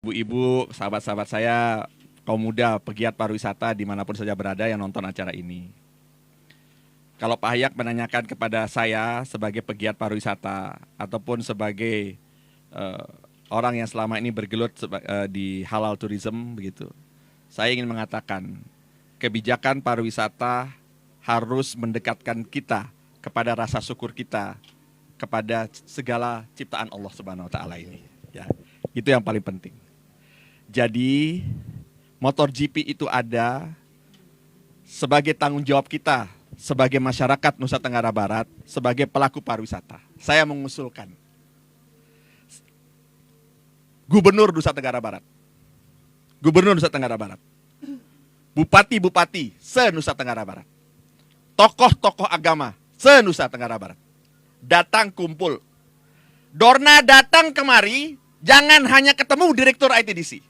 Ibu-ibu, sahabat-sahabat saya, kaum muda, pegiat pariwisata dimanapun saja berada yang nonton acara ini. Kalau Pak Hayak menanyakan kepada saya sebagai pegiat pariwisata ataupun sebagai orang yang selama ini bergelut di halal tourism begitu, saya ingin mengatakan kebijakan pariwisata harus mendekatkan kita kepada rasa syukur kita kepada segala ciptaan Allah Subhanahu wa taala ini. Ya, itu yang paling penting. Jadi MotoGP itu ada sebagai tanggung jawab kita sebagai masyarakat Nusa Tenggara Barat, sebagai pelaku pariwisata. Saya mengusulkan Gubernur Nusa Tenggara Barat, Gubernur Nusa Tenggara Barat, Bupati-bupati se-Nusa Tenggara Barat, tokoh-tokoh agama se-Nusa Tenggara Barat, datang kumpul. Dorna datang kemari, jangan hanya ketemu Direktur ITDC.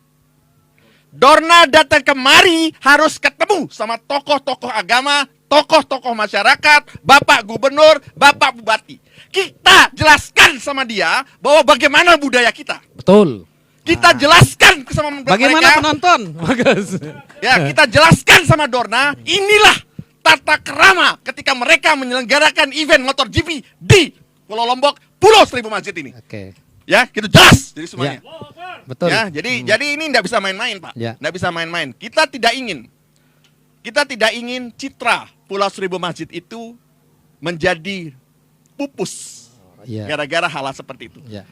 Dorna datang kemari harus ketemu sama tokoh-tokoh agama, tokoh-tokoh masyarakat, Bapak Gubernur, Bapak Bupati. Kita jelaskan sama dia bahwa bagaimana budaya kita. Betul. Kita jelaskan sama mereka. Bagaimana penonton? Bagus. Ya, kita jelaskan sama Dorna, inilah tata krama ketika mereka menyelenggarakan event MotoGP di Pulau Lombok, Pulau Seribu Masjid ini. Oke. Ya, gitu jelas jadi semuanya. Ya. Betul. Ya, jadi ini tidak bisa main-main, Pak. Ya. Tidak bisa main-main. Kita tidak ingin citra Pulau Seribu Masjid itu menjadi pupus Ya. gara-gara hal seperti itu. Ya.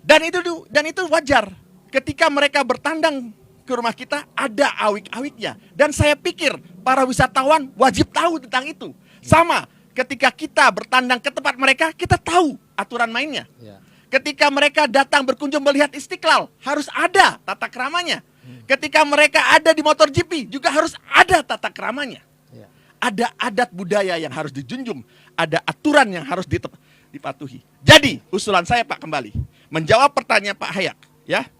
Dan itu wajar. Ketika mereka bertandang ke rumah kita ada awik-awiknya. Dan saya pikir para wisatawan wajib tahu tentang itu. Sama ketika kita bertandang ke tempat mereka, kita tahu aturan mainnya. Ya. Ketika mereka datang berkunjung melihat Istiqlal, harus ada tata keramanya. Ketika mereka ada di MotoGP, juga harus ada tata keramanya. Ya. Ada adat budaya yang harus dijunjung, ada aturan yang harus dipatuhi. Jadi, usulan saya Pak kembali, menjawab pertanyaan Pak Hayak, ya.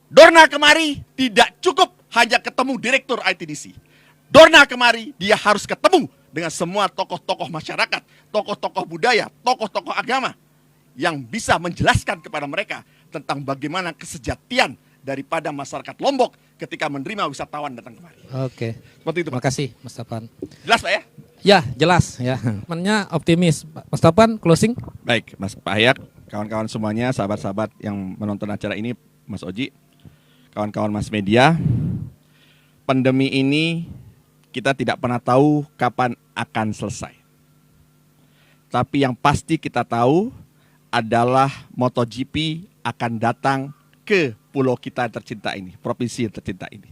Dorna kemari tidak cukup hanya ketemu Direktur ITDC. Dorna kemari, dia harus ketemu dengan semua tokoh-tokoh masyarakat, tokoh-tokoh budaya, tokoh-tokoh agama yang bisa menjelaskan kepada mereka tentang bagaimana kesejatian daripada masyarakat Lombok ketika menerima wisatawan datang kemari. Oke. Seperti itu, Pak. Terima kasih, Mas Tapan. Jelas, Pak ya? Ya, jelas ya. Temannya optimis. Mas Tapan, closing. Baik, Mas Pak Hayak, kawan-kawan semuanya, sahabat-sahabat yang menonton acara ini, Mas Oji, kawan-kawan Mas Media, pandemi ini kita tidak pernah tahu kapan akan selesai. Tapi yang pasti kita tahu adalah MotoGP akan datang ke pulau kita tercinta ini, provinsi tercinta ini.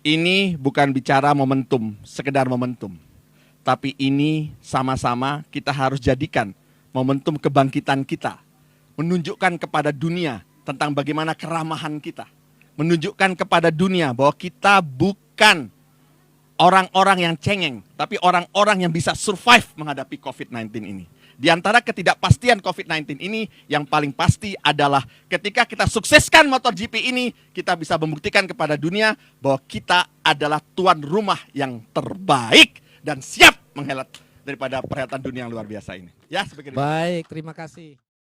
Ini bukan bicara momentum, sekedar momentum. Tapi ini sama-sama kita harus jadikan momentum kebangkitan kita. Menunjukkan kepada dunia tentang bagaimana keramahan kita. Menunjukkan kepada dunia bahwa kita bukan orang-orang yang cengeng, tapi orang-orang yang bisa survive menghadapi COVID-19 ini. Di antara ketidakpastian COVID-19 ini, yang paling pasti adalah ketika kita sukseskan MotoGP ini, kita bisa membuktikan kepada dunia bahwa kita adalah tuan rumah yang terbaik dan siap menghelat daripada perhelatan dunia yang luar biasa ini. Ya, Baik, terima kasih.